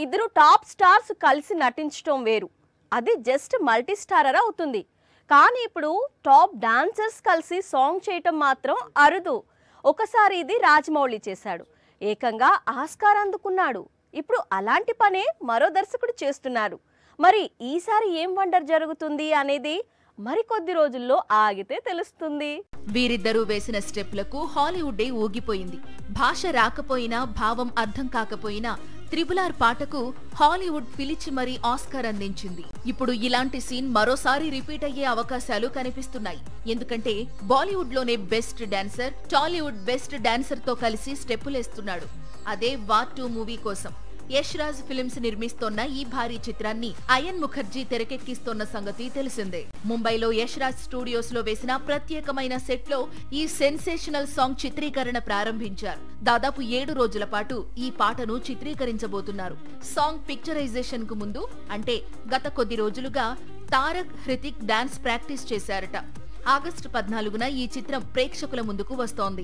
ఇద్దరు top stars కలిసి నటించడం వేరు, అది జస్ట్ మల్టీ స్టారర్ అవుతుంది. కానీ ఇప్పుడు టాప్ డాన్సర్స్ కలిసి సాంగ్ చేయటం మాత్రం అరుదు. ఒకసారి ఇది రాజమౌళి చేశాడు, ఏకంగా ఆస్కార్ అందుకున్నాడు. ఇప్పుడు అలాంటి పనే మరో దర్శకుడు చేస్తున్నారు. మరి ఈసారి ఏం వండర్ జరుగుతుంది అనేది మరికొద్ది రోజుల్లో ఆగితే తెలుస్తుంది. వీరిద్దరూ వేసిన స్టెప్లకు హాలీవుడ్డే ఊగిపోయింది. భాష రాకపోయినా, భావం అర్థం కాకపోయినా త్రిబుల్ పాటకు హాలీవుడ్ పిలిచి మరీ ఆస్కార్ అందించింది. ఇప్పుడు ఇలాంటి సీన్ మరోసారి రిపీట్ అయ్యే అవకాశాలు కనిపిస్తున్నాయి. ఎందుకంటే బాలీవుడ్ లోనే best dancer Tollywood best dancer తో కలిసి స్టెప్పులేస్తున్నాడు. అదే వార్ 2 మూవీ కోసం యష్ రాజ్ ఫిల్మ్స్ నిర్మిస్తోన్న ఈ భారీ చిత్రాన్ని అయన్ ముఖర్జీ తెరకెక్కిస్తోన్న సంగతి తెలిసిందే. ముంబైలో యష్ రాజ్ స్టూడియోస్ లో వేసిన ప్రత్యేకమైన సెట్ లో ఈ సెన్సేషనల్ సాంగ్ చిత్రీకరణ ప్రారంభించారు. దాదాపు 7 రోజుల పాటు ఈ పాటను చిత్రీకరించబోతున్నారు. సాంగ్ పిక్చరైజేషన్ కు ముందు అంటే గత కొద్ది రోజులుగా తారక్, హృతిక్ డాన్స్ ప్రాక్టీస్ చేశారట. ఆగస్టు 14న ఈ చిత్రం ప్రేక్షకుల ముందుకు వస్తోంది.